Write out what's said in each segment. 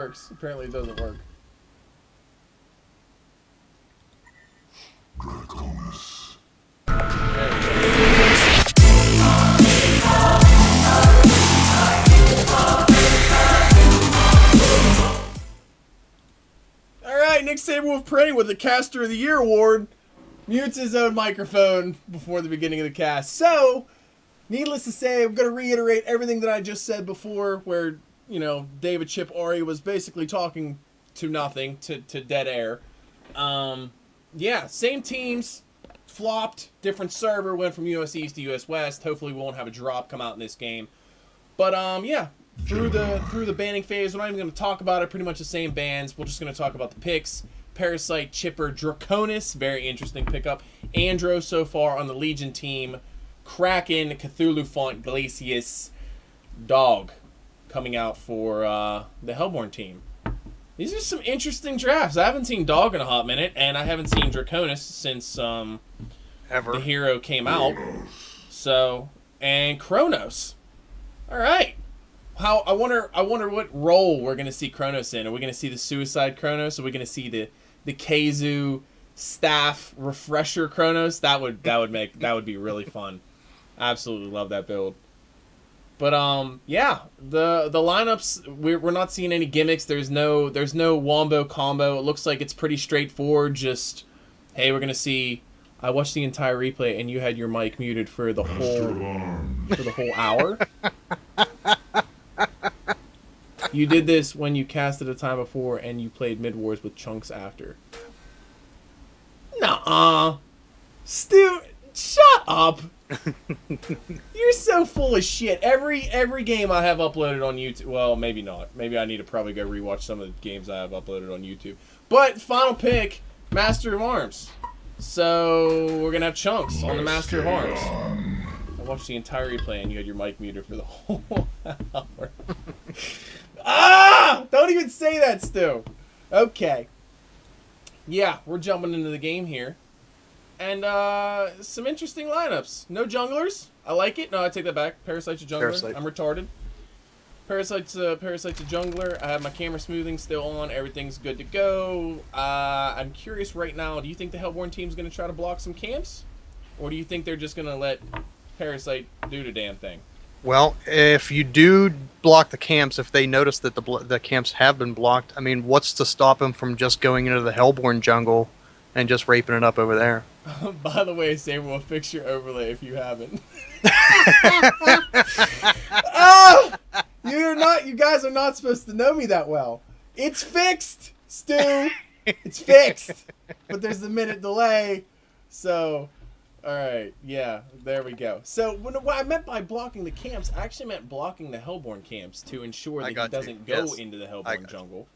works. Apparently it doesn't work. Draconis. Alright, Nick Saberwolf Prey with the Caster of the Year award mutes his own microphone before the beginning of the cast. So, needless to say, I'm going to reiterate everything that I just said before, where, you know, David Chip Ari was basically talking to nothing, to dead air. Yeah, same teams, flopped, different server, went from US East to US West. Hopefully we won't have a drop come out in this game. But, yeah, through the banning phase, we're not even going to talk about it, pretty much the same bans. We're just going to talk about the picks. Parasite, Chipper, Draconis, very interesting pickup. Andro so far on the Legion team. Kraken, Cthulhuphant, Glacius, Dog coming out for the Hellborn team. These are some interesting drafts. I haven't seen Dog in a hot minute, and I haven't seen Draconis since Ever. the hero came out. So, and Chronos. All right. I wonder what role we're gonna see Chronos in. Are we gonna see the Suicide Chronos? Are we gonna see the Keizu staff refresher Chronos? That would be really fun. Absolutely love that build. But yeah, the lineups, we're not seeing any gimmicks. There's no wombo combo. It looks like it's pretty straightforward. Just, hey, we're gonna see. I watched the entire replay and you had your mic muted for the whole hour. You did this when you casted a time before and you played Mid Wars with chunks after. Nuh-uh. Stu, shut up. You're so full of shit. Every game I have uploaded on YouTube. Well, maybe not. Maybe I need to probably go rewatch some of the games I have uploaded on YouTube. But final pick, Master of Arms. So we're gonna have chunks on the Master of Arms. I watched the entire replay and you had your mic muted for the whole hour. Ah! Don't even say that, Stu. Okay. Yeah, we're jumping into the game here. And some interesting lineups. No junglers. I like it. No, I take that back. Parasite's a jungler. Parasite. I'm retarded. Parasite's a jungler. I have my camera smoothing still on. Everything's good to go. I'm curious right now, do you think the Hellborn team's going to try to block some camps? Or do you think they're just going to let Parasite do the damn thing? Well, if you do block the camps, if they notice that the camps have been blocked, I mean, what's to stop them from just going into the Hellborn jungle and just raping it up over there? By the way, Samuel, fix your overlay if you haven't. Ah! You guys are not supposed to know me that well. It's fixed, Stu. It's fixed. But there's a minute delay, so... Alright, yeah, there we go. So, what I meant by blocking the camps, I actually meant blocking the Hellborn camps to ensure that he doesn't go into the Hellborn jungle.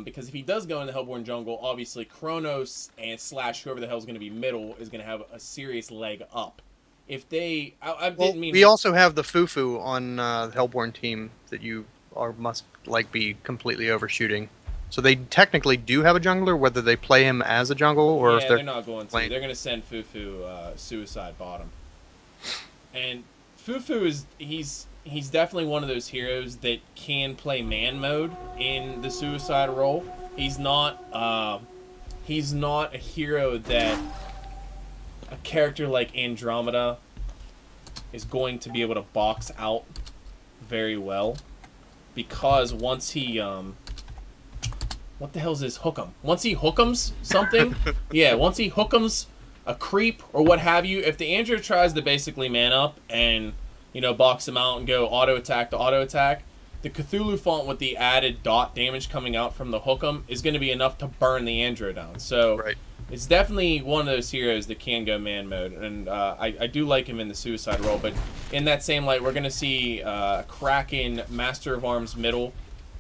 Because if he does go into the Hellborn jungle, obviously Chronos and / whoever the hell's going to be middle is going to have a serious leg up. If they... I didn't mean... We also have the Fufu on the Hellborn team that you must be completely overshooting. So they technically do have a jungler, whether they play him as a jungle or if they're not going to. playing... They're going to send Fufu Suicide bottom. And Fufu is he's definitely one of those heroes that can play man mode in the Suicide role. He's not a hero that a character like Andromeda is going to be able to box out very well, because once he what the hell is this? Hook'em. Once he hook'ems something, yeah, once he hook'ems a creep or what have you, if the Andrew tries to basically man up and, you know, box him out and go auto attack to auto attack, the Cthulhuphant with the added dot damage coming out from the hook'em is going to be enough to burn the Andrew down. So it's definitely one of those heroes that can go man mode, and I do like him in the Suicide role. But in that same light, we're going to see Kraken, Master of Arms middle.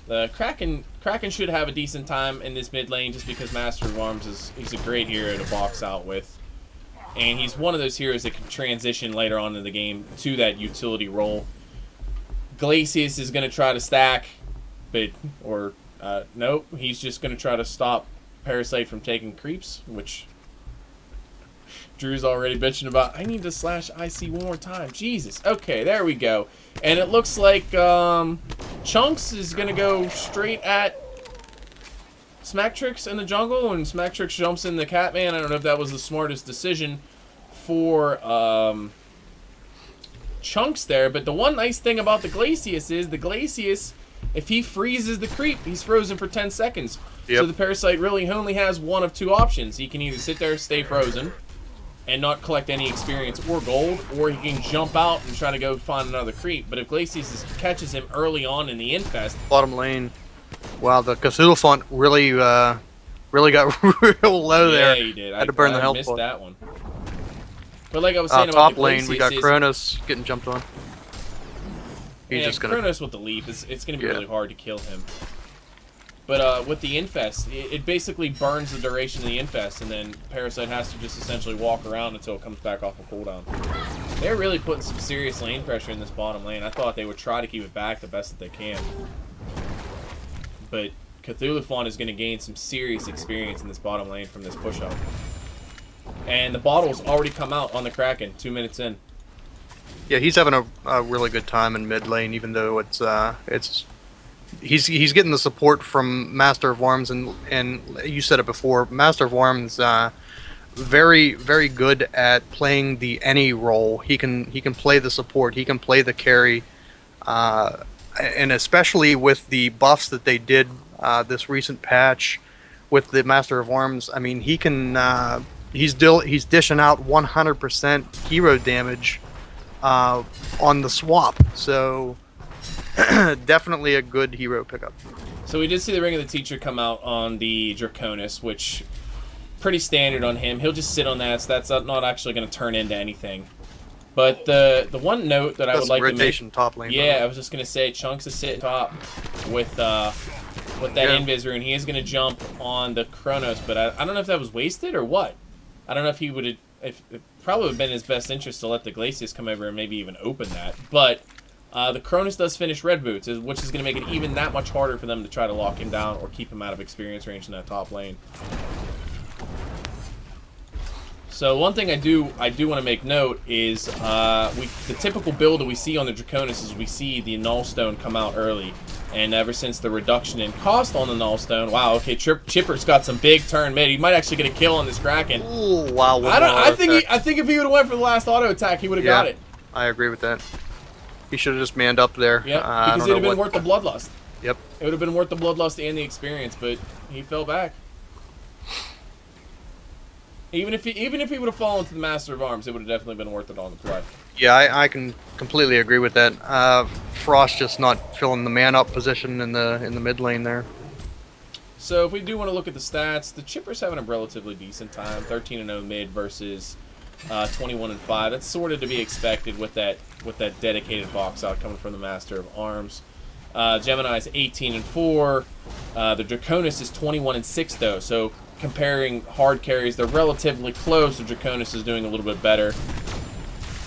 The Kraken should have a decent time in this mid lane just because Master of Arms he's a great hero to box out with. And he's one of those heroes that can transition later on in the game to that utility role. Glacius is going to try to stack, but nope, he's just going to try to stop Parasite from taking creeps, which Drew's already bitching about. I need to /IC one more time. Jesus. Okay, there we go. And it looks like Chunks is going to go straight at Smacktrix in the jungle, and Smacktrix jumps in the Catman. I don't know if that was the smartest decision for Chunks there, but the one nice thing about the Glacius is the Glacius, if he freezes the creep, he's frozen for 10 seconds. Yep. So the Parasite really only has one of two options. He can either sit there, stay frozen, and not collect any experience or gold, or he can jump out and try to go find another creep. But if Glacius catches him early on in the infest... Bottom lane. Wow, the Cthulhuphant really got real low there. Yeah, he did. Had to burn the health missed bar. that one. But like I was saying about top the lane, we got Glacius, Chronos getting jumped on. He's just gonna... Chronos with the leap, it's going to be Yeah. really hard to kill him. But with the infest, it basically burns the duration of the infest, and then Parasite has to just essentially walk around until it comes back off of cooldown. They're really putting some serious lane pressure in this bottom lane. I thought they would try to keep it back the best that they can. But Cthulhuphant is going to gain some serious experience in this bottom lane from this push-up. And the bottle's already come out on the Kraken, 2 minutes in. Yeah, he's having a really good time in mid lane, even though he's getting the support from Master of Arms, and you said it before, Master of Arms very, very good at playing the any role. He can play the support, he can play the carry, and especially with the buffs that they did this recent patch with the Master of Arms. I mean, he can he's dishing out 100% hero damage on the swap, so definitely a good hero pickup. So we did see the Ring of the Teacher come out on the Draconis, which pretty standard on him. He'll just sit on that, so that's not actually going to turn into anything. But the one note that I would like rotation to make, top lane. yeah, I was just going to say, Chunks is sitting top with that Invis rune. He is going to jump on the Chronos, but I don't know if that was wasted or what. I don't know if he would have, if it probably would have been in his best interest to let the Glacius come over and maybe even open that. But the Chronos does finish red boots, which is going to make it even that much harder for them to try to lock him down or keep him out of experience range in that top lane. So one thing I do want to make note is the typical build that we see on the Draconis is we see the Nullstone come out early, and ever since the reduction in cost on the Nullstone, wow, okay, Chipper's got some big turn mid. He might actually get a kill on this Kraken. Ooh, wow! I think if he would have went for the last auto attack, he would have got it. I agree with that. He should have just manned up there. Yeah, because it would have been worth the bloodlust. Yep. It would have been worth the bloodlust and the experience, but he fell back. Even if he would have fallen to the Master of Arms, it would have definitely been worth it on the play. Yeah, I can completely agree with that. Frost just not filling the man-up position in the mid lane there. So if we do want to look at the stats, the Chipper's having a relatively decent time, 13-0 mid versus 21-5. That's sort of to be expected with that dedicated box out coming from the Master of Arms. Gemini's 18-4. The Draconis is 21-6 though. So comparing hard carries, they're relatively close. The Draconis is doing a little bit better.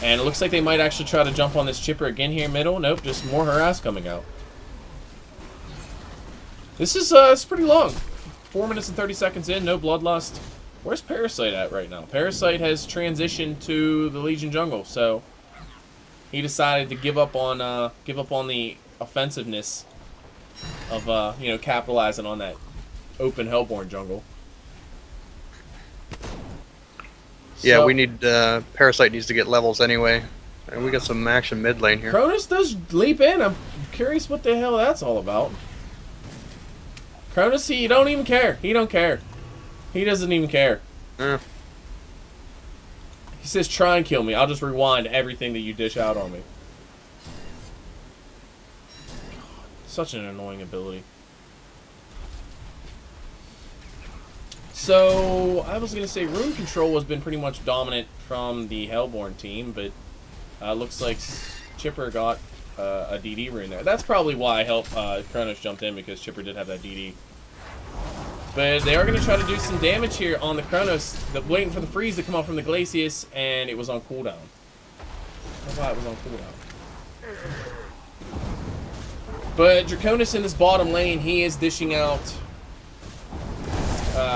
And it looks like they might actually try to jump on this Chipper again here in middle. Nope, just more harass coming out. This is it's pretty long. 4 minutes and 30 seconds in, no bloodlust. Where's Parasite at right now? Parasite has transitioned to the Legion jungle, so he decided to give up on the offensiveness of capitalizing on that open Hellborn jungle. Yeah, So, we need Parasite needs to get levels anyway, and we got some action mid lane here. Chronos does leap in. I'm curious what the hell that's all about. Chronos, he don't even care. He don't care. He doesn't even care. He says, "Try and kill me. I'll just rewind everything that you dish out on me." God, such an annoying ability. So, I was going to say rune control has been pretty much dominant from the Hellborn team, but looks like Chipper got a DD rune there. That's probably why Chronos jumped in, because Chipper did have that DD. But they are going to try to do some damage here on the Chronos, waiting for the freeze to come out from the Glacius, and it was on cooldown. That's why it was on cooldown. But Draconis in this bottom lane, he is dishing out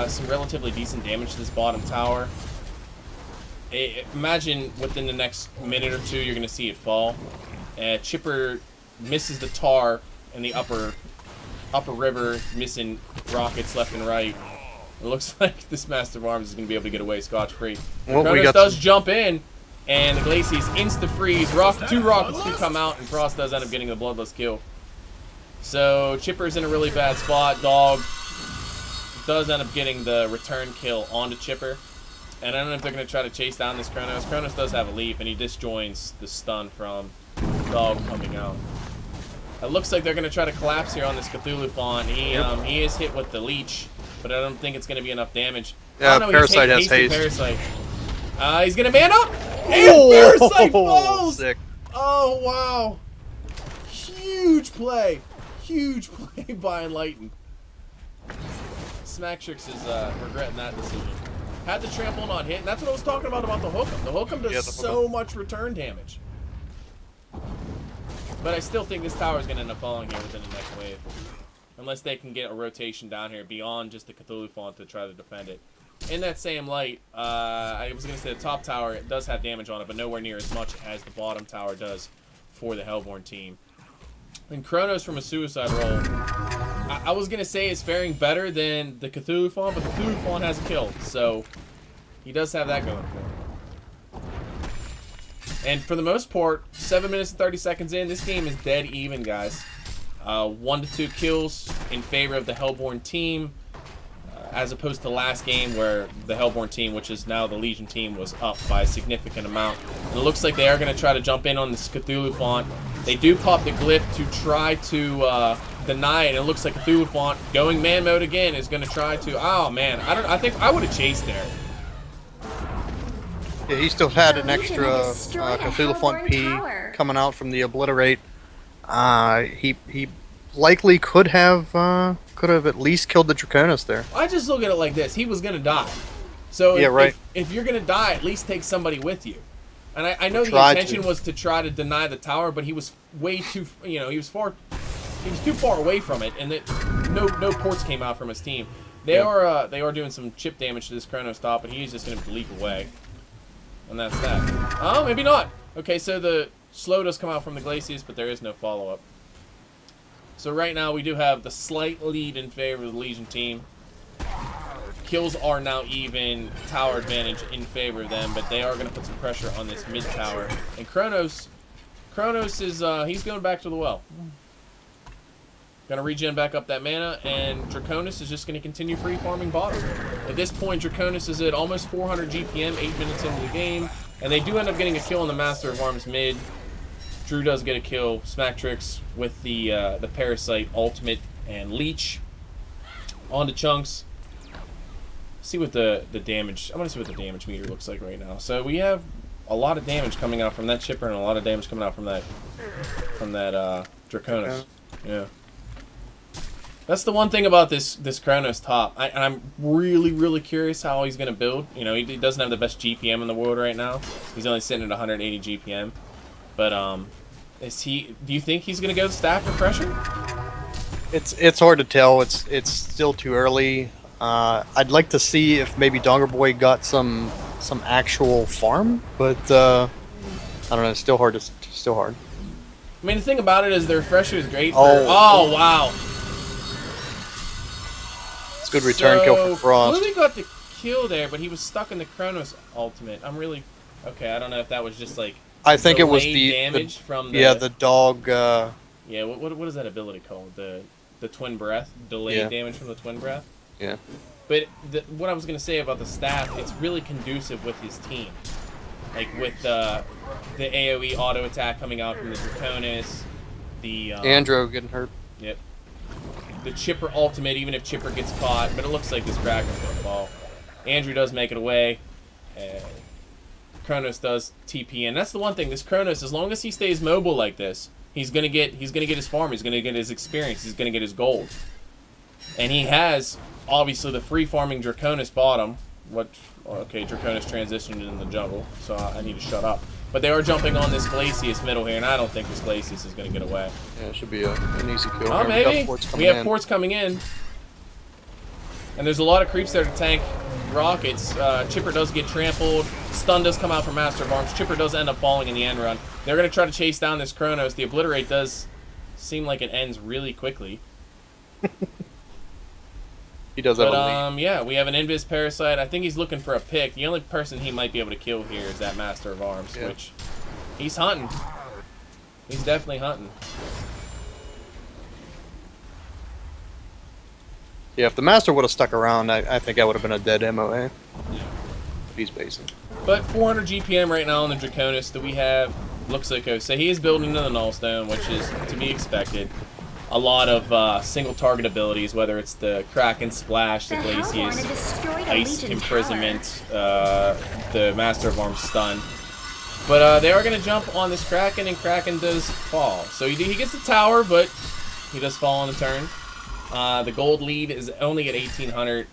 some relatively decent damage to this bottom tower. Imagine within the next minute or two, you're going to see it fall. Chipper misses the tar in the upper river, missing rockets left and right. It looks like this Master of Arms is going to be able to get away scotch-free. Well, Chronos does jump in, and the Glacius insta-freeze. Two rockets do come out, and Frost does end up getting the bloodless kill. So Chipper's in a really bad spot. Dog does end up getting the return kill onto Chipper. And I don't know if they're going to try to chase down this Chronos. Chronos does have a leap, and he disjoins the stun from Dog coming out. It looks like they're going to try to collapse here on this Cthulhuphant. He is hit with the leech, but I don't think it's going to be enough damage. Yeah, Parasite has haste. Parasite. He's going to man up! And Parasite falls! Sick. Oh, wow. Huge play. Huge play by Enlighten. Smacktrix is regretting that decision. Had the trample not hit, and that's what I was talking about the Hookem. The Hookem does so much return damage. But I still think this tower is going to end up falling here within the next wave. Unless they can get a rotation down here beyond just the Cthulhuphant to try to defend it. In that same light, I was going to say the top tower does have damage on it, but nowhere near as much as the bottom tower does for the Hellborn team. And Chronos from a suicide roll, I was going to say is faring better than the Cthulhuphant, but the Cthulhuphant has a kill, so he does have that going for him. And for the most part, 7 minutes and 30 seconds in, this game is dead even, guys. 1 to 2 kills in favor of the Hellborn team, as opposed to last game where the Hellborn team, which is now the Legion team, was up by a significant amount. And it looks like they are going to try to jump in on this Cthulhuphant. They do pop the glyph to try to deny it, and it looks like Cthulhuphant going man mode again is going to try to. Oh man, I think I would have chased there. Yeah, he still had an extra Cthulhuphant P coming out from the Obliterate. He likely could have at least killed the Draconis there. I just look at it like this: he was going to die. So if you're going to die, at least take somebody with you. And I know the intention was to try to deny the tower, but he was way too, he was too far away from it, and no ports came out from his team. They are doing some chip damage to this Chronos top, but he's just going to leap away. And that's that. Oh, maybe not. Okay, so the slow does come out from the Glacius, but there is no follow-up. So right now we do have the slight lead in favor of the Legion team. Kills are now even, tower advantage in favor of them, but they are going to put some pressure on this mid tower. And Chronos is, he's going back to the well. Going to regen back up that mana, and Draconis is just going to continue free farming bottom. At this point, Draconis is at almost 400 GPM, 8 minutes into the game, and they do end up getting a kill on the Master of Arms mid. Drew does get a kill. Smacktrix with the Parasite ultimate and leech onto Chunks. See what the damage. I want to see what the damage meter looks like right now. So we have a lot of damage coming out from that Chipper and a lot of damage coming out from that Draconis. Yeah. That's the one thing about this Chronos top. And I'm really curious how he's gonna build. He doesn't have the best GPM in the world right now. He's only sitting at 180 GPM. But do you think he's gonna go staff refresher? It's hard to tell. It's still too early. I'd like to see if maybe Donger Boy got some actual farm, but I don't know. It's still hard. I mean, the thing about it is the refresher is great. Oh wow! It's a good return kill for Frost. Lily got the kill there, but he was stuck in the Chronos ultimate. Okay. I don't know if that was just like. I think it was the damage from the dog. Yeah. What is that ability called? The twin breath, delayed damage from the twin breath. Yeah. But what I was going to say about the staff, it's really conducive with his team. Like with the AoE auto attack coming out from the Draconis, the Andro getting hurt. Yep. The Chipper ultimate, even if Chipper gets caught, but it looks like this Kraken's going to fall. Andrew does make it away. Chronos does TP, and that's the one thing. This Chronos, as long as he stays mobile like this, he's gonna get his farm. He's gonna get his experience. He's gonna get his gold. And he has, obviously, the free farming Draconis bottom. Okay, Draconis transitioned in the jungle, so I need to shut up. But they are jumping on this Glacius middle here, and I don't think this Glacius is going to get away. Yeah, it should be an easy kill. Oh, maybe. We have ports coming in. And there's a lot of creeps there to tank rockets. Chipper does get trampled. Stun does come out from Master of Arms. Chipper does end up falling in the end run. They're going to try to chase down this Chronos. The Obliterate does seem like it ends really quickly. He does have But a lead. yeah, we have an Invis Parasite. I think he's looking for a pick. The only person he might be able to kill here is that Master of Arms, Yeah. which he's hunting. He's definitely hunting. Yeah, if the Master would have stuck around, I think that would have been a dead MOA. Yeah. He's basing. But 400 GPM right now on the Draconis that we have. Looks like so he is building into the Nullstone, which is to be expected. A lot of single target abilities, whether it's the Kraken Splash, the Glacius, Ice Imprisonment, the Master of Arms Stun. But they are going to jump on this Kraken, and Kraken does fall. So he gets the tower, but he does fall on the turn. The gold lead is only at 1,800.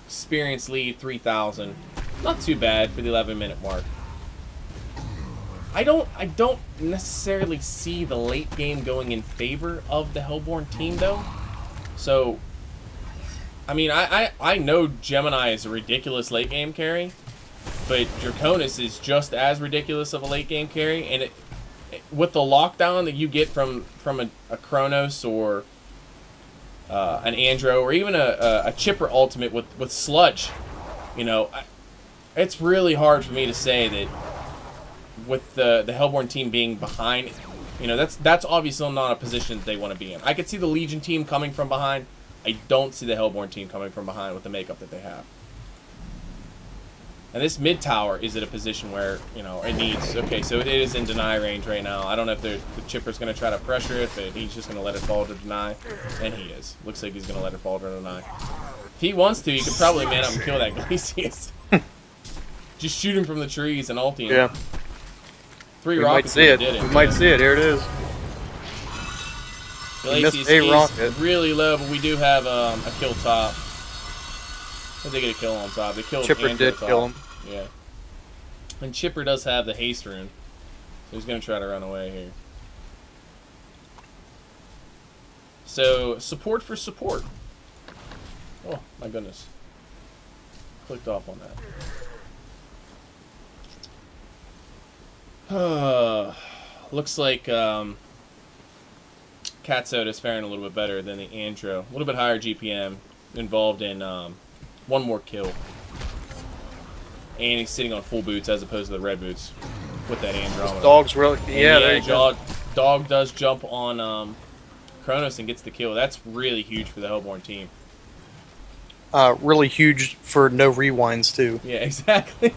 Experience lead 3,000. Not too bad for the 11-minute mark. I don't necessarily see the late game going in favor of the Hellborn team though. So, I mean, I know Gemini is a ridiculous late game carry, but Draconis is just as ridiculous of a late game carry, and with the lockdown that you get from a Chronos or an Andro or even a Chipper ultimate with Sludge, you know, it's really hard for me to say that with the Hellborn team being behind, you know, that's obviously not a position that they want to be in. I could see the Legion team coming from behind. I don't see the Hellborn team coming from behind with the makeup that they have. And this mid tower is at a position where, you know, it needs... Okay, so it is in deny range right now. I don't know if the Chipper's going to try to pressure it, but he's just going to let it fall to deny. And he is. Looks like he's going to let it fall to deny. If he wants to, he could probably man up and kill that Glacius. Just shoot him from the trees and ulti him. Yeah. 3 We rockets might see it. did We might see it. Here it is. Glacius a rocket. is really low, but we do have a kill top. Did they get a kill on top? They killed Chipper Andro did top. kill him. Yeah. And Chipper does have the haste rune. So he's going to try to run away here. So, support for support. Oh, my goodness. Clicked off on that. Looks like Cat Soda is faring a little bit better than the Andro. A little bit higher GPM, involved in one more kill. And he's sitting on full boots as opposed to the red boots with that Andromeda. Dog's really... Yeah, there you go. Dog does jump on Chronos and gets the kill. That's really huge for the Hellborn team. Really huge for no rewinds, too. Yeah, exactly.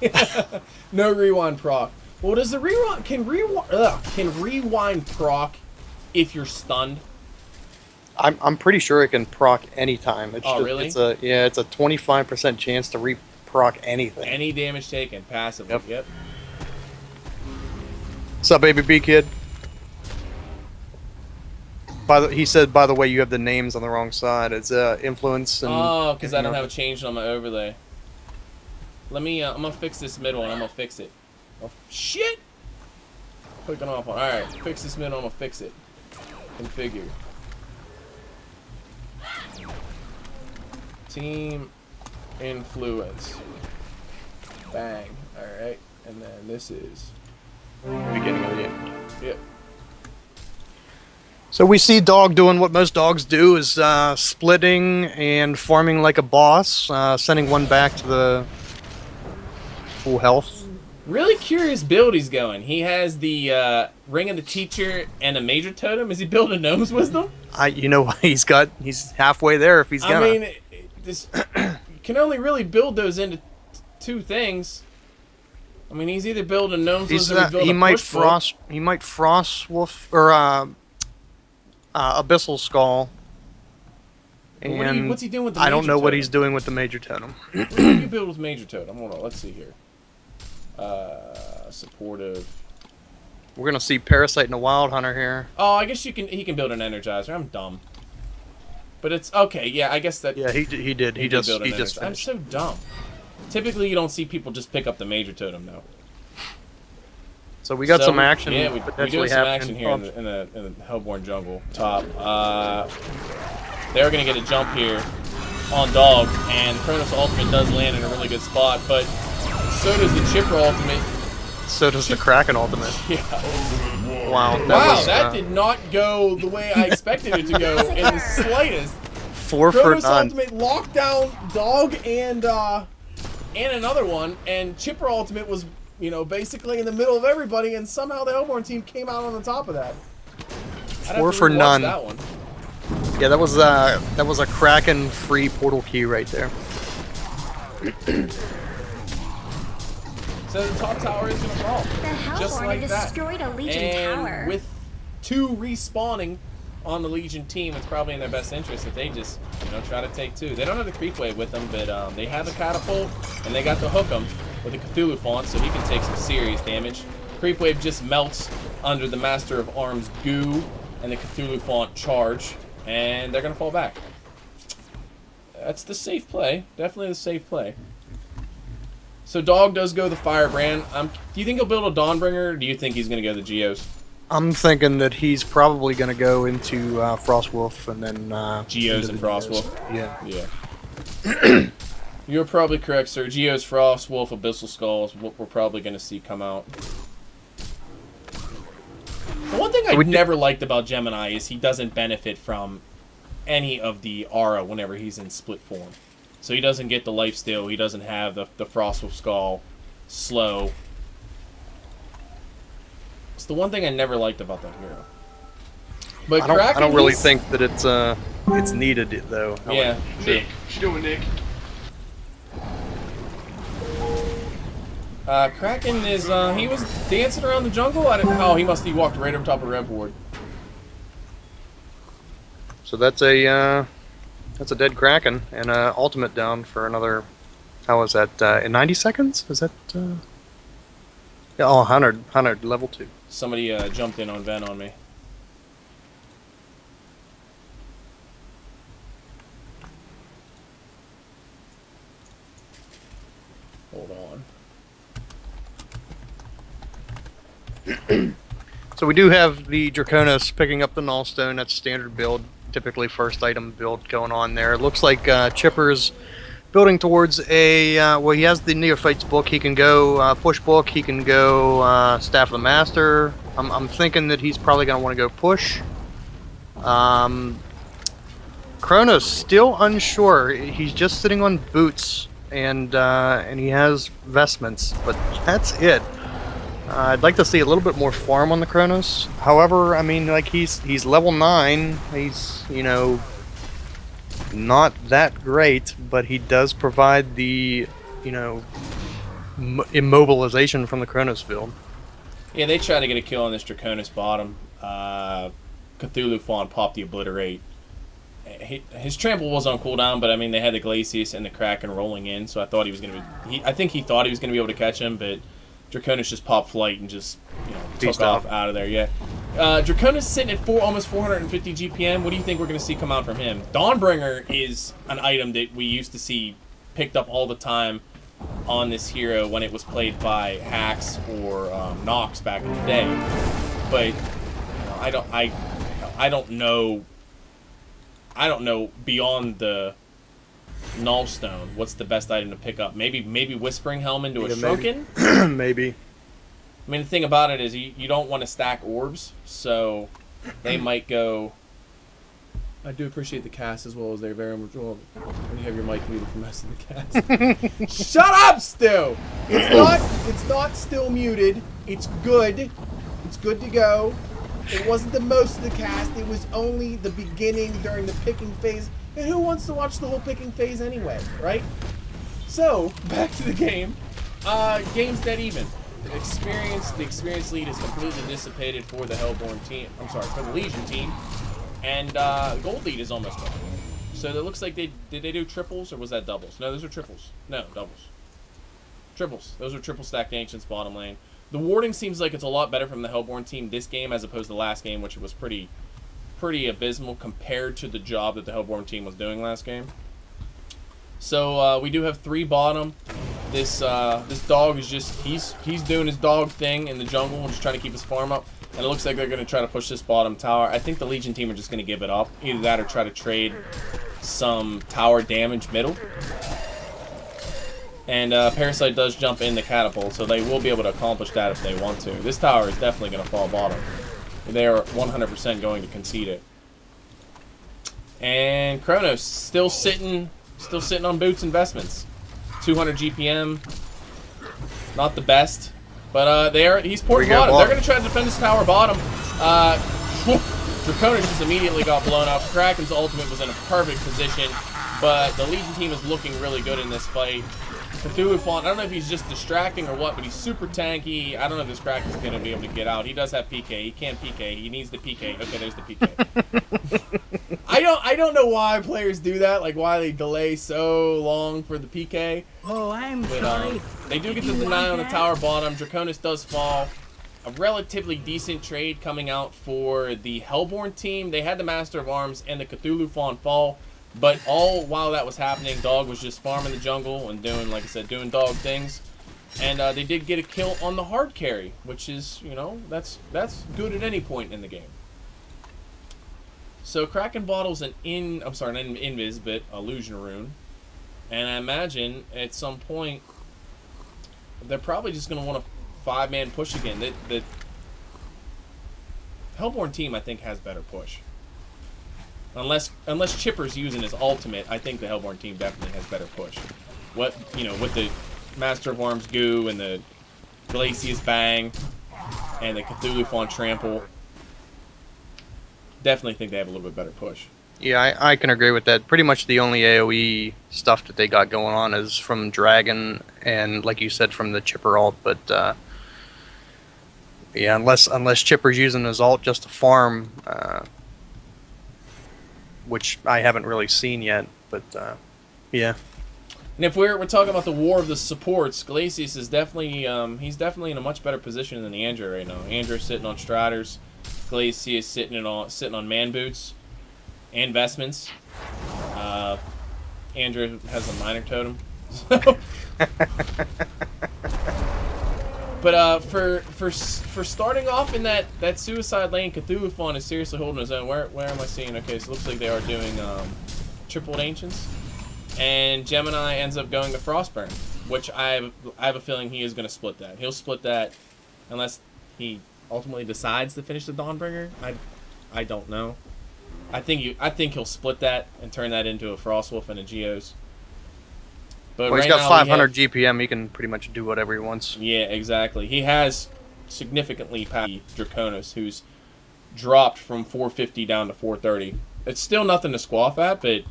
No rewind proc. Well, does the rewind... Can rewind proc if you're stunned? I'm pretty sure it can proc anytime. It's really? It's a 25% chance to re-proc anything. Any damage taken passively. Yep. What's up, baby B kid? He said, by the way, you have the names on the wrong side. It's influence and... Oh, because I don't have it changed on my overlay. Let me... I'm going to fix this middle one. I'm going to fix it. Oh, shit! Clicking off on... Alright, fix this middle. I'm going to fix it. Configure. Team influence. Bang. Alright. And then this is... beginning of the end. Yep. So we see Dog doing what most dogs do, is splitting and farming like a boss, sending one back to the full health. Really curious build he's going. He has the Ring of the Teacher and a Major Totem. Is he building Gnome's Wisdom? You know, he's halfway there if he's gonna. I mean, this you can only really build those into two things. I mean, he's either building Gnome's Wisdom or he's building he a might push bolt. He might Frost Wolf or Abyssal Skull. And what's he doing with the Major I don't know what Totem? he's doing with the Major Totem. What do you build with Major Totem? Hold on, let's see here. Supportive. We're gonna see Parasite and a Wild Hunter here. Oh, I guess he can build an Energizer. I'm dumb. But it's okay. Yeah, I guess that. Yeah, he did. He just build an finished. I'm so dumb. Typically, you don't see people just pick up the Major Totem though. So we got some action. Yeah, we do potentially have some happening. action here in the Hellborn jungle top. They're gonna get a jump here on Dog, and Chronos ultimate does land in a really good spot, but so does the Chipper ultimate. So does the Kraken ultimate. Yeah. Wow, That did not go the way I expected it to go in the slightest. 4 Chronos for none. ultimate locked down Dog and another one, and Chipper ultimate was, you know, basically in the middle of everybody, and somehow the Hellborn team came out on the top of that. 4 for none. That one. Yeah, that was a Kraken free portal key right there. So the top tower is gonna fall. The Just like Hellborn destroyed a Legion and tower. with 2 respawning on the Legion team, it's probably in their best interest if they just, you know, try to take 2. They don't have the creep wave with them, but they have the catapult, and they got to hook him with the Cthulhuphant, so he can take some serious damage. Creep wave just melts under the Master of Arms goo and the Cthulhuphant charge, and they're gonna fall back. That's the safe play. Definitely the safe play. So Dog does go the Firebrand. Do you think he'll build a Dawnbringer, or do you think he's going to go the Geos? I'm thinking that he's probably going to go into Frostwolf and then Geos and Frostwolf. Yeah. You're probably correct, sir. Geos, Frostwolf, Abyssal Skull is what we're probably going to see come out. The one thing I never liked about Gemini is he doesn't benefit from any of the aura whenever he's in split form. So he doesn't get the lifesteal, he doesn't have the Frostwolf Skull, slow. It's the one thing I never liked about that hero. But I don't really think that it's needed though. Yeah, true. Nick, what you doing, Nick? Kraken is, he was dancing around the jungle? He walked right over top of Rev Ward. So that's a dead Kraken and ultimate down for another. How was that? In 90 seconds? Is that? Yeah, 100 level 2. Somebody jumped in on Ven on me. Hold on. So we do have the Draconis picking up the Nullstone. That's standard build. Typically first item build going on there. It looks like Chipper's building towards a, well, he has the Neophytes book. He can go push book. He can go Staff of the Master. I'm thinking that he's probably going to want to go push. Chronos still unsure. He's just sitting on boots and he has vestments, but that's it. I'd like to see a little bit more farm on the Chronos. However, I mean, like he's level 9. He's, you know, not that great, but he does provide the, you know, immobilization from the Chronos build. Yeah, they tried to get a kill on this Draconis bottom. Cthulhuphant popped the Obliterate. His trample was on cooldown, but I mean they had the Glacius and the Kraken rolling in, so I thought he was gonna be. I think he thought he was gonna be able to catch him, but Draconis just popped flight and just, you know, took off out of there. Yeah, Draconis sitting at almost 450 GPM. What do you think we're gonna see come out from him? Dawnbringer is an item that we used to see picked up all the time on this hero when it was played by Hacks or Nox back in the day. But you know, I don't know. I don't know beyond the Nullstone what's the best item to pick up. Maybe Whispering Helm into a Shrunken? Maybe. I mean, the thing about it is you don't want to stack orbs, so they might go... I do appreciate the cast as well as they're very much... Well, when you have your mic muted for most of the cast. Shut up, Stu! It's not still muted. It's good. It's good to go. It wasn't the most of the cast. It was only the beginning during the picking phase. And who wants to watch the whole picking phase anyway, right? So, back to the game. Game's dead even. The experience lead is completely dissipated for the Hellborn team. I'm sorry, for the Legion team. And the gold lead is almost gone. So it looks like did they do triples or was that doubles? No, those are triples. No, doubles. Triples. Those are triple stacked Ancients bottom lane. The warding seems like it's a lot better from the Hellborn team this game as opposed to the last game, which was pretty abysmal compared to the job that the Hellborn team was doing last game. So we do have 3 bottom. This dog is just he's doing his dog thing in the jungle and just trying to keep his farm up. And it looks like they're going to try to push this bottom tower. I think the Legion team are just going to give it up. Either that or try to trade some tower damage middle. And Parasite does jump in the catapult, so they will be able to accomplish that if they want to. This tower is definitely going to fall bottom. They are 100% going to concede it. And Chronos still sitting on Boots investments. 200 GPM, not the best, but he's porting bottom. They're going to try to defend this tower bottom. Draconis just immediately got blown up. Kraken's ultimate was in a perfect position, but the Legion team is looking really good in this fight. Cthulhuphant, I don't know if he's just distracting or what, but he's super tanky. I don't know if this Kraken's going to be able to get out. He does have PK. He can PK. He needs the PK. Okay, there's the PK. I don't know why players do that, like why they delay so long for the PK. Oh, I'm sorry. They do get the deny on the tower bottom. Draconis does fall. A relatively decent trade coming out for the Hellborn team. They had the Master of Arms and the Cthulhuphant fall. But all while that was happening, Dog was just farming the jungle and doing, like I said, doing dog things. And they did get a kill on the hard carry, which is, you know, that's good at any point in the game. So Kraken bottles an invis, but illusion rune. And I imagine at some point they're probably just going to want a 5-man push again. The Hellborn team, I think, has better push. Unless Chipper's using his ultimate, I think the Hellborn team definitely has better push. With the Master of Arms goo and the Glacius bang and the Cthulhuphant trample, definitely think they have a little bit better push. Yeah, I can agree with that. Pretty much the only AoE stuff that they got going on is from Dragon and, like you said, from the Chipper ult. But yeah, unless Chipper's using his ult just to farm. Which I haven't really seen yet, but yeah. And if we're talking about the war of the supports, Glacius is definitely he's definitely in a much better position than the Andrew right now. Andrew's sitting on Striders, Glacius sitting on man boots and vestments. Andrew has a minor totem. So. But for starting off in that suicide lane, Cthulhuphant is seriously holding his own. Where am I seeing? Okay, so it looks like they are doing tripled ancients, and Gemini ends up going to Frostburn, which I have a feeling he is going to split that. He'll split that unless he ultimately decides to finish the Dawnbringer. I don't know. I think he'll split that and turn that into a Frostwolf and a Geos. But well, he's got 500 GPM. He can pretty much do whatever he wants. Yeah, exactly. He has significantly past Draconis, who's dropped from 450 down to 430. It's still nothing to squaff at, but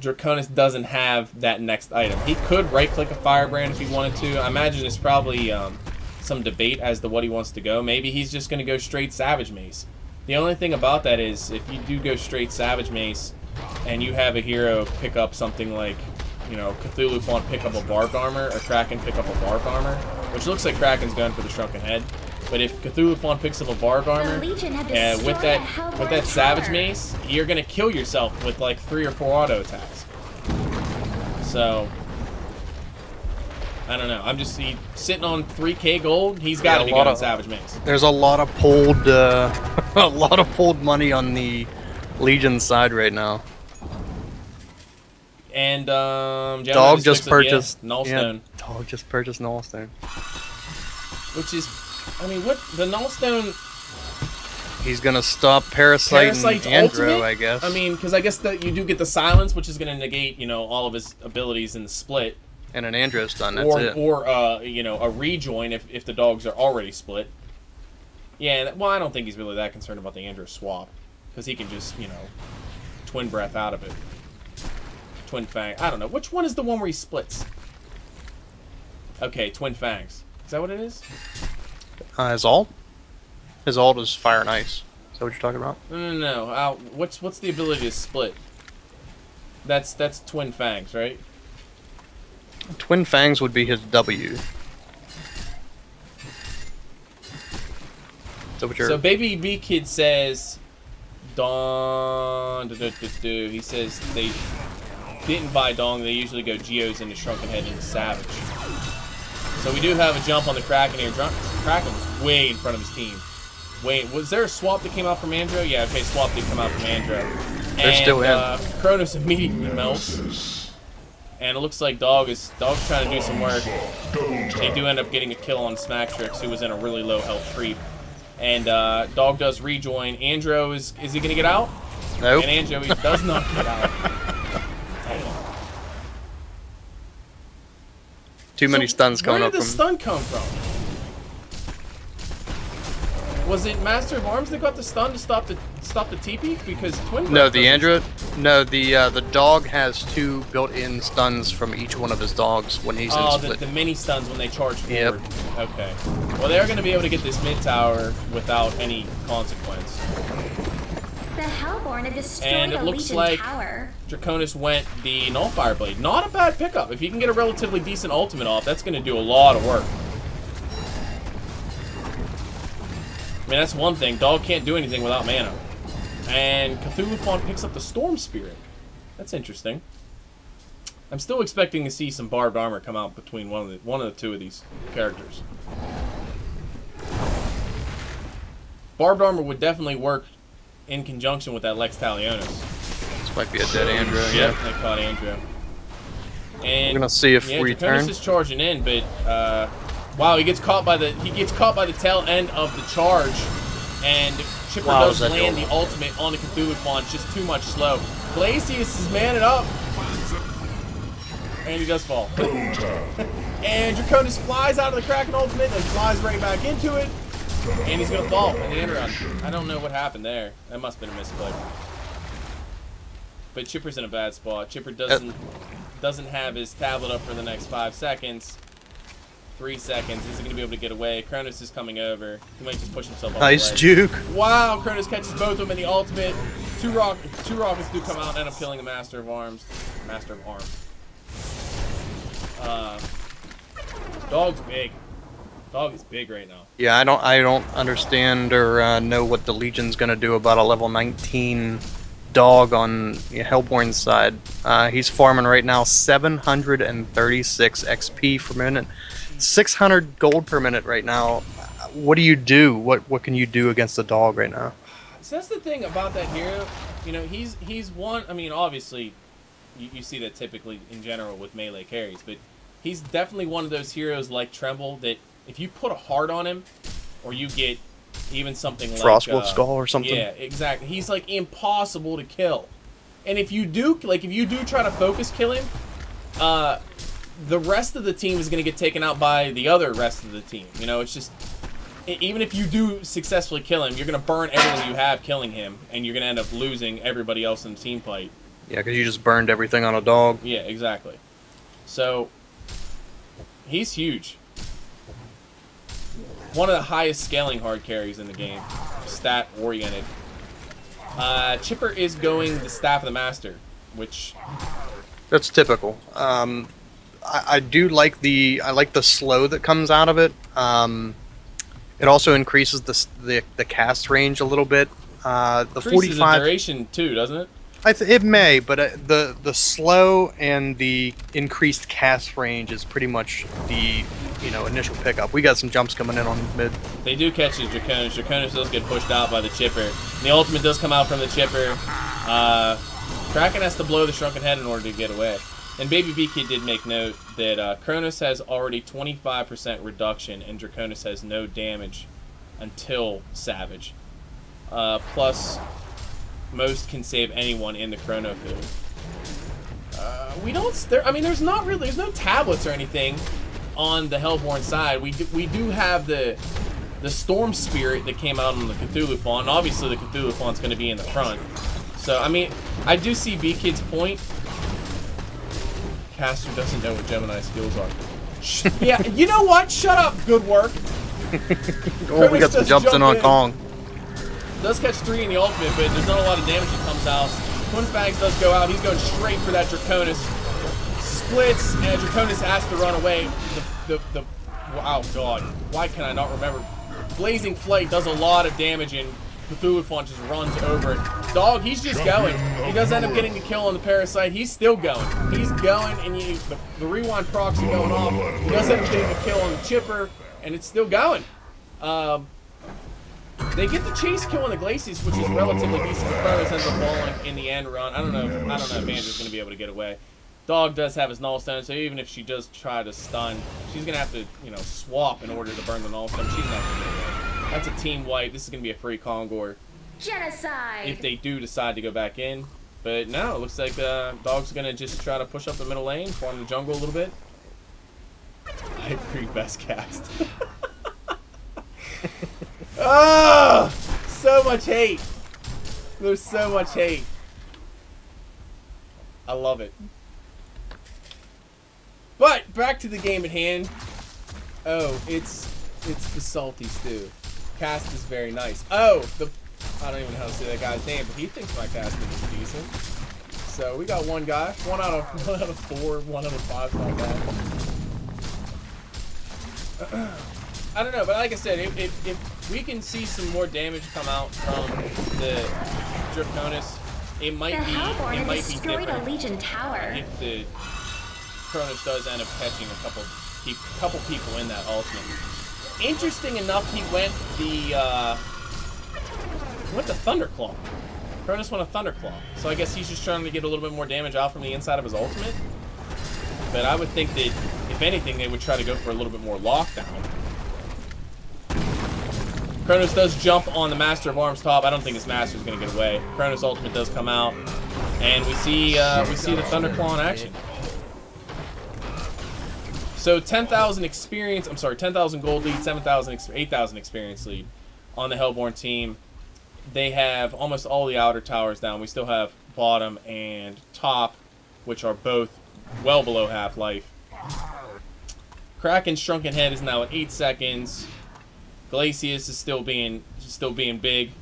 Draconis doesn't have that next item. He could right-click a Firebrand if he wanted to. I imagine there's probably some debate as to what he wants to go. Maybe he's just going to go straight Savage Mace. The only thing about that is if you do go straight Savage Mace and you have a hero pick up something like, you know, Cthulhuphant pick up a barbed armor, or Kraken pick up a barbed armor, which looks like Kraken's going for the shrunken head. But if Cthulhuphant picks up a barbed armor, with that Savage Mace, you're gonna kill yourself with like 3 or 4 auto attacks. So I don't know. He's sitting on 3K gold. He's got to be good on Savage Mace. There's a lot of pulled money on the Legion side right now. And Dog just purchased Nullstone. Yeah, Dog just purchased Nullstone. Which is, I mean, what the Nullstone? He's gonna stop Parasite and Andro, ultimate? I guess. I mean, because I guess that you do get the silence, which is gonna negate, you know, all of his abilities in the split. And an Andro stun. That's it. Or you know, a rejoin if the dogs are already split. Yeah, well, I don't think he's really that concerned about the Andro swap, because he can just, you know, twin breath out of it. Twin Fang. I don't know. Which one is the one where he splits? Okay, Twin Fangs. Is that what it is? His ult? His ult is Fire and Ice. Is that what you're talking about? No. What's the ability to split? That's Twin Fangs, right? Twin Fangs would be his W. So Baby B Kid says, Dawn. He says they didn't buy Dong. They usually go Geos into Shrunken Head into Savage. So we do have a jump on the Kraken here. Kraken was way in front of his team. Wait, was there a swap that came out from Andro? Yeah, okay, swap did come out from Andro. They're still in. Chronos immediately melts. And it looks like Dog's trying to do some work. They do end up getting a kill on Smacktrix, who was in a really low health creep. And Dog does rejoin. Andro, is he going to get out? Nope. And Andro, he does not get out. Damn. Too many stuns coming up Where did the from. stun come from? Was it Master of Arms that got the stun to stop the TP? Because Twin No, Breath the doesn't- Android. No, the dog has 2 built-in stuns from each one of his dogs when he's in Oh, split. the mini stuns when they charge Yep. forward. Okay. Well, they're going to be able to get this mid tower without any consequence. The Hellborn have destroyed And it a looks Legion like tower. Draconis went the Nullfire Blade. Not a bad pickup. If you can get a relatively decent ultimate off, that's going to do a lot of work. I mean, that's one thing. Dog can't do anything without mana. And Cthulhuphant picks up the Storm Spirit. That's interesting. I'm still expecting to see some barbed armor come out between one of the 2 of these characters. Barbed armor would definitely work in conjunction with that Lex Talionis. This might be a dead Andro. Yep, Yeah. they caught Andro. And We're gonna see if yeah, we Draconis turn. is charging in, but wow, he gets caught by the tail end of the charge, and Chipper Wow, does is that land dope. the ultimate on the Cthulhuphant, just too much slow. Glacius is manning up, and he does fall. And Draconis flies out of the Kraken ultimate and flies right back into it, and he's gonna fall in the end run. I don't know what happened there. That must have been a misclick. But Chipper's in a bad spot. Chipper doesn't have his tablet up for the next 5 seconds. 3 seconds. Is he gonna be able to get away? Chronos is coming over. He might just push himself off Nice the ledge. juke. Wow, Chronos catches both of them in the ultimate. Two rockets do come out and end up killing the Master of Arms. Dog's big. Dog is big right now. Yeah, I don't understand or know what the Legion's gonna do about a level 19 dog on Hellborn's side. He's farming right now 736 XP per minute, 600 gold per minute right now. What do you do? What can you do against the dog right now? So that's the thing about that hero. You know, he's one. I mean, obviously, you see that typically in general with melee carries, but he's definitely one of those heroes like Tremble that if you put a heart on him, or you get even something like Frostwolf Skull or something? Yeah, exactly. He's like impossible to kill. And if you do try to focus kill him, the rest of the team is going to get taken out by the other rest of the team. You know, it's just even if you do successfully kill him, you're going to burn everything you have killing him, and you're going to end up losing everybody else in the team fight. Yeah, because you just burned everything on a dog. Yeah, exactly. So he's huge. One of the highest scaling hard carries in the game. Stat oriented. Chipper is going the Staff of the Master, which That's typical. I do like the slow that comes out of it. It also increases the cast range a little bit. The increases the 45. duration too, doesn't it? It may, but the slow and the increased cast range is pretty much the initial pickup. We got some jumps coming in on mid. They do catch the Draconis. Draconis does get pushed out by the Chipper. And the ultimate does come out from the Chipper. Kraken has to blow the Shrunken Head in order to get away. And Baby B-Kid did make note that Chronos has already 25% reduction, and Draconis has no damage until Savage. Plus, most can save anyone in the Chrono field. There's no tablets or anything on the Hellborn side. We do have the Storm Spirit that came out on the Cthulhuphant, and obviously the Cthulhuphant's going to be in the front. So, I mean, I do see B-Kid's point. Caster doesn't know what Gemini skills are. Yeah, you know what? Shut up. Good work. Oh, we got some does jumps in jump on in. Kong. Does catch 3 in the ultimate, but there's not a lot of damage that comes out. Twin Fangs does go out. He's going straight for that Draconis. Splits, and Draconis has to run away. Oh, God. Why can I not remember? Blazing Flight does a lot of damage, and Cthulhuphant just runs over it. Dog, he's just going. He does end up getting the kill on the Parasite. He's still going. He's going, and the rewind procs are going off. He does end up getting the kill on the Chipper, and it's still going. They get the chase kill on the Glacius, which is relatively decent. Chronos ends up falling in the end run. I don't know if Andrew's going to be able to get away. Dog does have his null stone, so even if she does try to stun, she's going to have to, swap in order to burn the null stone. She's not going to get away. That's a team wipe. This is going to be a free Kongor Genocide. if they do decide to go back in. But no, it looks like Dog's going to just try to push up the middle lane, farm the jungle a little bit. I agree, best cast. Oh, so much hate. There's so much hate. I love it. But back to the game at hand. Oh, it's the salty stew. Cast is very nice. Oh, I don't even know how to say that guy's name, but he thinks my casting is decent. So we got one guy, one out of 4, 1 out of 5, like that. I don't know, but like I said, if we can see some more damage come out from the Draconis, it might be destroyed different a Legion tower. if the Chronos does end up catching a couple people in that ultimate. Interesting enough, he went the Thunderclaw. Chronos went a Thunderclaw, so I guess he's just trying to get a little bit more damage out from the inside of his ultimate. But I would think that if anything, they would try to go for a little bit more lockdown. Chronos does jump on the Master of Arms top. I don't think his Master's going to get away. Chronos ultimate does come out, and we see the Thunderclaw in action. So 10,000 experience. I'm sorry, 10,000 gold lead, 8,000 experience lead on the Hellborn team. They have almost all the outer towers down. We still have bottom and top, which are both well below half-life. Kraken's Shrunken Head is now at 8 seconds. Glacius is still being big.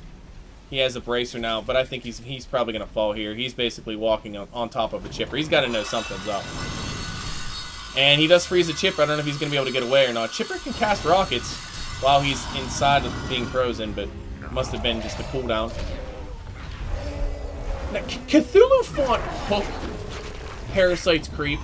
He has a bracer now, but I think he's probably going to fall here. He's basically walking on top of a chipper. He's got to know something's up. And he does freeze a chipper. I don't know if he's going to be able to get away or not. Chipper can cast rockets while he's inside of being frozen, but must have been just a cooldown. Now, Cthulhuphant hook Parasite's creep.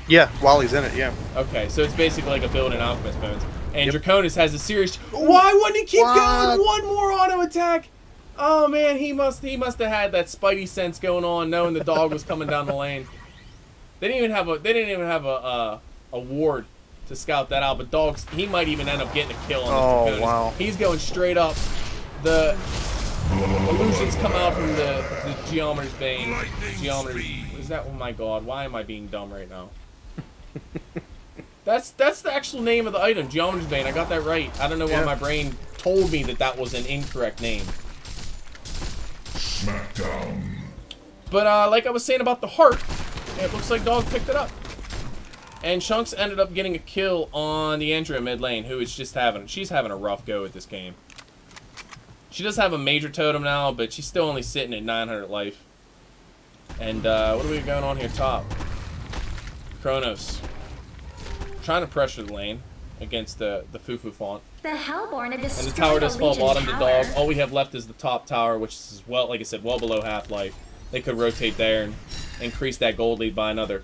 Yeah, while he's in it, yeah. Okay, so it's basically like a build in Alchemist Bones. And Draconis has a serious... Why wouldn't he keep going? One more auto attack! Oh man, he must have had that spidey sense going on, knowing the dog was coming down the lane. They didn't even have a ward to scout that out, but dogs, he might even end up getting a kill on the Draconis. Wow. He's going straight up. The illusions come out from the Geometer's Bane. Is that... Oh my god, why am I being dumb right now? That's the actual name of the item, Geometer's Bane. I got that right. I don't know why my brain told me that was an incorrect name. Smackdown. But like I was saying about the heart, it looks like Dog picked it up. And Chunks ended up getting a kill on the Andrea mid lane, who is just she's having a rough go at this game. She does have a major totem now, but she's still only sitting at 900 life. And what are we going on here top? Chronos. Trying to pressure the lane against the Fufu font. The Hellborn have destroyed And the tower does fall Legion bottom to tower. Dog. All we have left is the top tower, which is, well, like I said, well below half-life. They could rotate there and increase that gold lead by another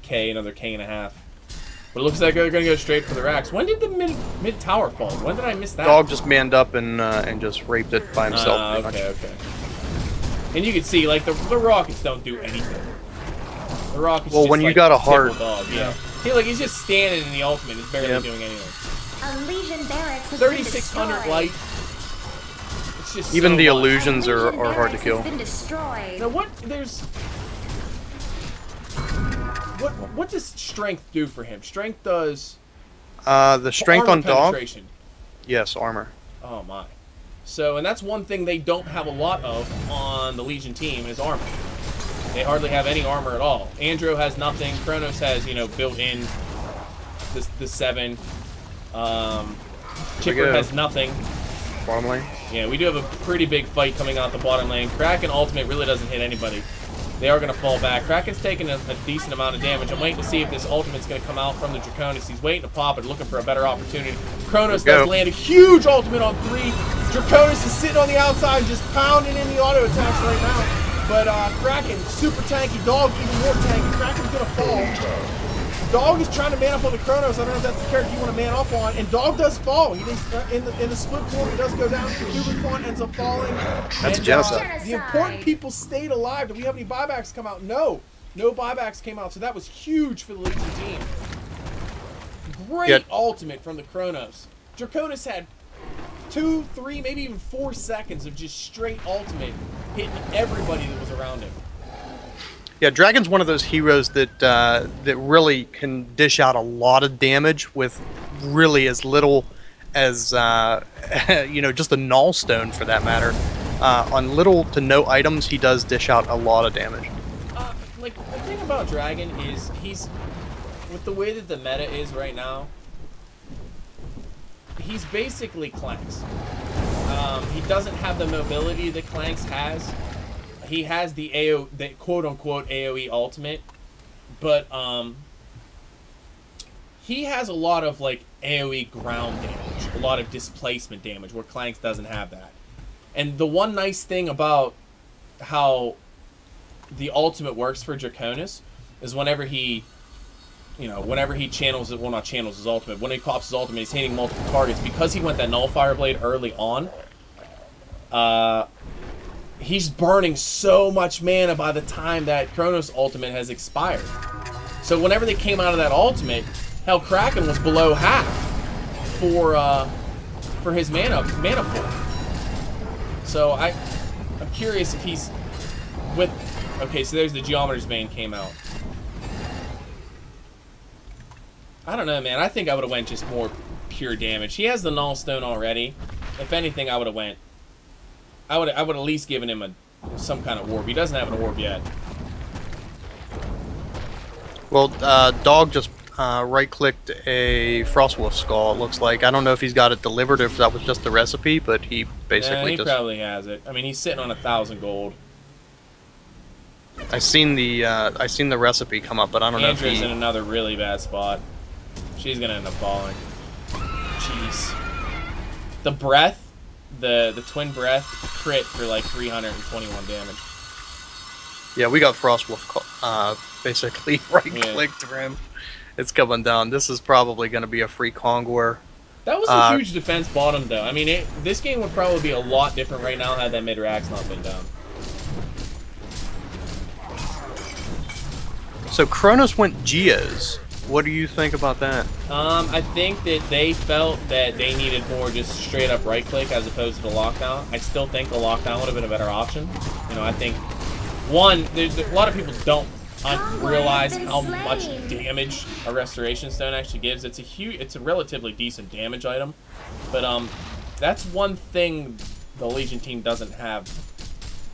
K and a half. But it looks like they're going to go straight for the racks. When did the mid tower fall? When did I miss that? Dog just manned up and just raped it by himself. Okay. And you can see, like, the rockets don't do anything. The rockets Well, just, when you like, got a heart... tickle Dog, yeah. He's just standing in the ultimate. It's barely doing anything. A Legion barracks has been 3,600 destroyed. life. It's just Even so the much. illusions are Legion hard to barracks kill. has been destroyed. Now what does strength do for him? Strength does The strength on armor Dog? penetration. Yes, armor. Oh my. So, and that's one thing they don't have a lot of on the Legion team is armor. They hardly have any armor at all. Andro has nothing. Chronos has, built in the 7. Chipper has nothing. Bottom lane. Yeah, we do have a pretty big fight coming out the bottom lane. Kraken ultimate really doesn't hit anybody. They are going to fall back. Kraken's taking a decent amount of damage. I'm waiting to see if this ultimate's going to come out from the Draconis. He's waiting to pop it, looking for a better opportunity. Chronos does land a huge ultimate on 3. Draconis is sitting on the outside and just pounding in the auto attacks right now. But Kraken, super tanky. Dog, even more tanky. Kraken's going to fall. Dog is trying to man up on the Chronos. I don't know if that's the character you want to man up on. And Dog does fall. He in the split form, he does go down. The Cuban font ends up falling. That's a genocide. The important people stayed alive. Do we have any buybacks come out? No. No buybacks came out. So that was huge for the Legion team. Great ultimate from the Chronos. Draconis had 2, 3, maybe even 4 seconds of just straight ultimate hitting everybody that was around him. Yeah, Dragon's one of those heroes that that really can dish out a lot of damage with really as little as just a null stone for that matter. On little to no items, he does dish out a lot of damage. Like the thing about Dragon is he's with the way that the meta is right now. He's basically Clanks. He doesn't have the mobility that Clanks has. He has the quote-unquote AoE ultimate, but he has a lot of like AoE ground damage, a lot of displacement damage, where Clanks doesn't have that. And the one nice thing about how the ultimate works for Draconis is whenever he channels it, well, not channels his ultimate, when he pops his ultimate, he's hitting multiple targets. Because he went that Nullifier Blade early on, he's burning so much mana by the time that Chronos ultimate has expired. So whenever they came out of that ultimate, hell, Kraken was below half for his mana pool. So I'm curious if he's with. Okay, so there's the Geometer's Bane came out. I don't know, man. I think I would have went just more pure damage. He has the Null Stone already. If anything, I would have went. I would at least given him some kind of orb. He doesn't have an orb yet. Well, Dog just right-clicked a Frostwolf skull. It looks like. I don't know if he's got it delivered or if that was just the recipe, but he basically he probably has it. I mean, he's sitting on 1,000 gold. I seen the recipe come up, but I don't know if Andrew's in another really bad spot. She's gonna end up falling. Jeez. The breath, the twin breath crit for like 321 damage. Yeah, we got Frostwolf basically right-clicked through him. It's coming down. This is probably going to be a free Kongor. That was a huge defense bottom, though. I mean, this game would probably be a lot different right now had that mid-rax not been down. So Chronos went Geos. What do you think about that? I think that they felt that they needed more just straight up right click as opposed to the lockdown. I still think the lockdown would have been a better option. You know, I think there's a lot of people don't realize how much damage a restoration stone actually gives. It's a relatively decent damage item, but that's one thing the Legion team doesn't have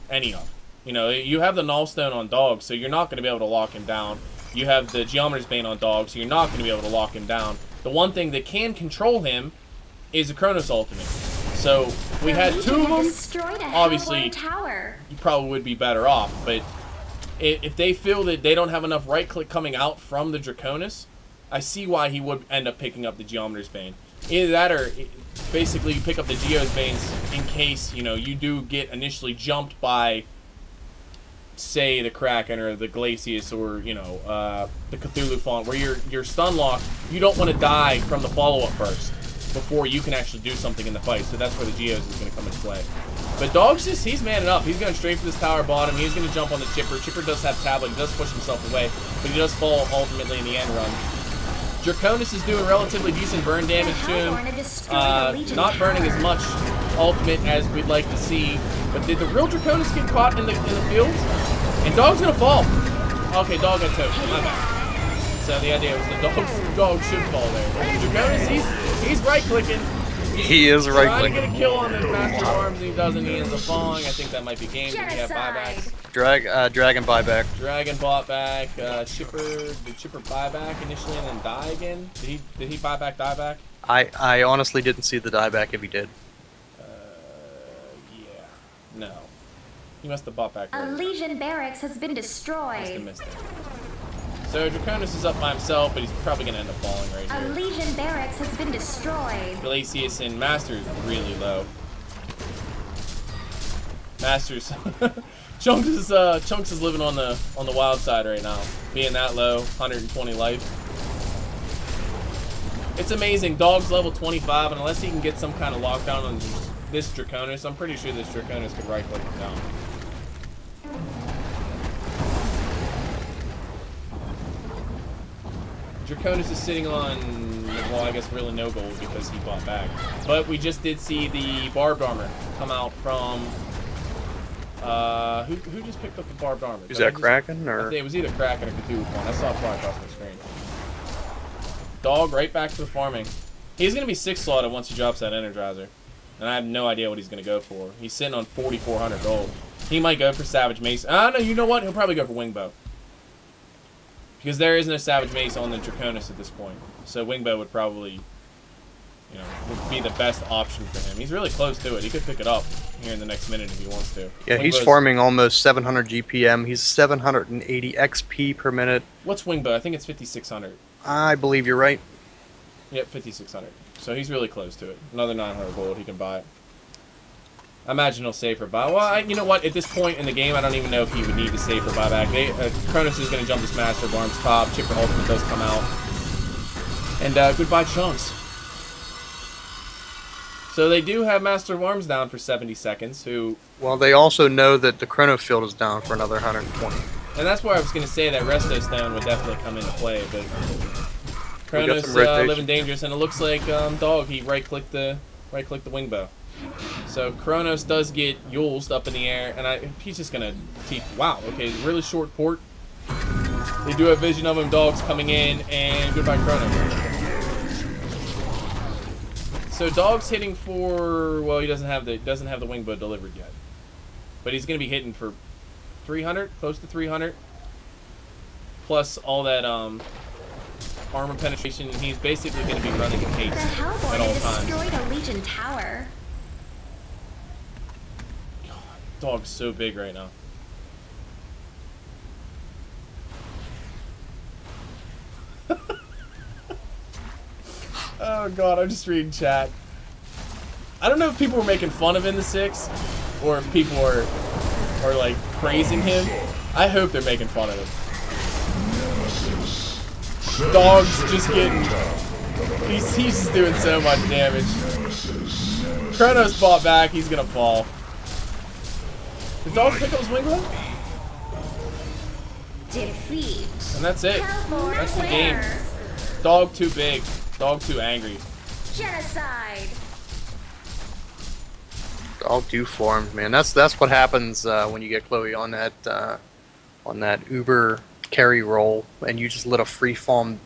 any of. You know, you have the Null Stone on Dog, so you're not going to be able to lock him down. You have the Geometer's Bane on Dog, so you're not going to be able to lock him down. The one thing that can control him is a Chronos ultimate. So we had two of them. Obviously, you probably would be better off, but if they feel that they don't have enough right click coming out from the Draconis, I see why he would end up picking up the Geometer's Bane. Either that or basically you pick up the Geo's Banes in case, you know, you do get initially jumped by, say, the Kraken or the Glacius or, you know, the Cthulhuphant, where you're stun locked. You don't want to die from the follow-up burst before you can actually do something in the fight. So that's where the Geos is going to come into play. But Dog's he's manning up. He's going straight for this tower bottom. He's going to jump on the Chipper. Chipper does have Tablet. He does push himself away, but he does fall ultimately in the end run. Draconis is doing relatively decent burn damage to him. Not burning as much ultimate as we'd like to see. But did the real Draconis get caught in the field? And Dog's going to fall. Okay, Dog got toasted. My bad. So the idea was the dog should fall there. Draconis, he's right-clicking. He is right-clicking. Trying to get a kill on the Master of Arms, and he doesn't. He ends up falling. I think that might be game. Did he have buybacks? Dragon buyback. Dragon bought back. Did Chipper buy back initially and then die again? Did he buy back, die back? I honestly didn't see the dieback if he did. Yeah. No. He must have bought back. A Legion barracks has been Must destroyed. have missed it. So Draconis is up by himself, but he's probably going to end up falling right A here. Legion barracks has been destroyed. Glacius and Master's really low. Master's Chunks is living on the wild side right now. Being that low, 120 life. It's amazing. Dog's level 25, and unless he can get some kind of lockdown on this Draconis, I'm pretty sure this Draconis could right click him down. Draconis is sitting on well, I guess really no gold because he bought back. But we just did see the barbed armor come out from, who just picked up the barbed armor? Is that Kraken, or? I think it was either Kraken or Cthulhuphant. I saw it fly across my screen. Dog right back to the farming. He's going to be 6 slotted once he drops that Energizer. And I have no idea what he's going to go for. He's sitting on 4,400 gold. He might go for Savage Mace. No, you know what? He'll probably go for Wingbow. Because there isn't a Savage Mace on the Draconis at this point. So Wingbow would probably, would be the best option for him. He's really close to it. He could pick it up here in the next minute if he wants to. Yeah, he's farming almost 700 GPM. He's 780 XP per minute. What's Wingbow? I think it's 5,600. I believe you're right. Yep, 5,600. So he's really close to it. Another 900 gold, he can buy it. I imagine he'll save for buy. Well, you know what? At this point in the game, I don't even know if he would need to save for buyback. Chronos is going to jump this Master of Arms top. Chipper Ultimate does come out. And goodbye, Chunks. So they do have Master of Arms down for 70 seconds, who... Well, they also know that the Chrono Field is down for another 120. And that's where I was going to say that Resto Stone would definitely come into play, but... Chronos living dangerous, and it looks like Dog, he right-clicked the Wingbow. So Chronos does get Yulesed up in the air, and he's just gonna keep. Wow, okay, really short port. They do have vision of him. Dog's coming in, and goodbye Chronos. So Dog's hitting for. Well, he doesn't have the Wingbow delivered yet, but he's gonna be hitting for 300, close to 300, plus all that armor penetration, and he's basically going to be running in haste at all times. Destroyed a Legion tower. God, Dog's so big right now. Oh God, I'm just reading chat. I don't know if people were making fun of In the Six, or if people are like praising him. I hope they're making fun of him. Dog's just getting... He's just doing so much damage. Chronos bought back. He's going to fall. Did Dog pick up his Wingbow? Defeat. And that's it. That's the game. Dog too big. Dog too angry. Genocide. Dog too formed, man. That's what happens when you get Chloe on that Uber carry roll, and you just let a free farm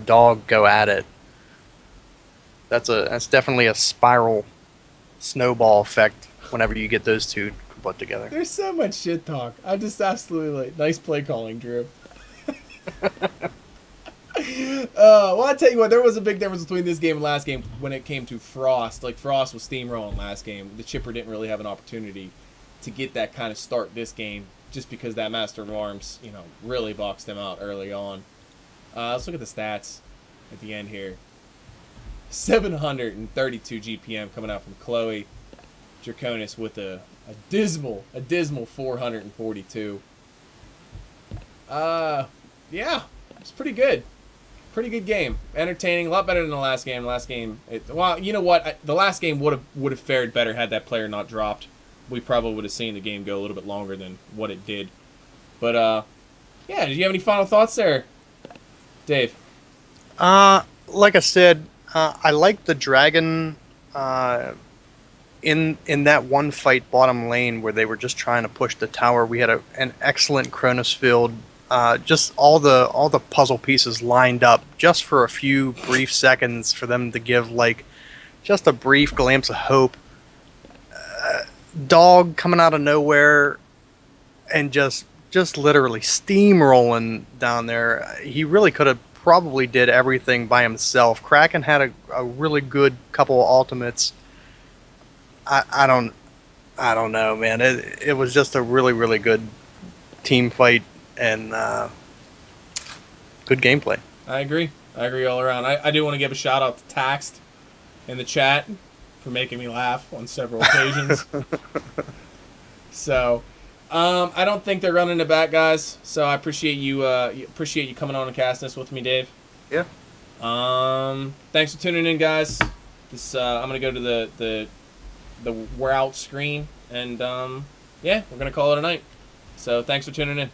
dog go at it. That's definitely a spiral snowball effect whenever you get those two put together. There's so much shit talk. I just absolutely like nice play calling, Drew. Well, I tell you what, there was a big difference between this game and last game when it came to Frost. Like Frost was steamrolling last game. The Chipper didn't really have an opportunity to get that kind of start this game, just because that Master of Arms, really boxed him out early on. Let's look at the stats at the end here. 732 GPM coming out from Chloe. Draconis with a dismal 442. Yeah, it's pretty good. Pretty good game. Entertaining, a lot better than the last game. The last game, well, you know what? The last game would have fared better had that player not dropped. We probably would have seen the game go a little bit longer than what it did. But, yeah, did you have any final thoughts there, Dave? Like I said, I like the dragon in that one fight bottom lane where they were just trying to push the tower. We had an excellent Chronos field. Just all the puzzle pieces lined up just for a few brief seconds for them to give just a brief glimpse of hope. Dog coming out of nowhere and just literally steamrolling down there. He really could have probably did everything by himself. Kraken had a really good couple of ultimates. I don't know, man. It was just a really, really good team fight and good gameplay. I agree all around. I do want to give a shout out to Taxed in the chat for making me laugh on several occasions. So, I don't think they're running it back, guys. So I appreciate you coming on and casting this with me, Dave. Yeah. Thanks for tuning in, guys. This I'm gonna go to the we're out screen, and yeah, we're gonna call it a night. So thanks for tuning in.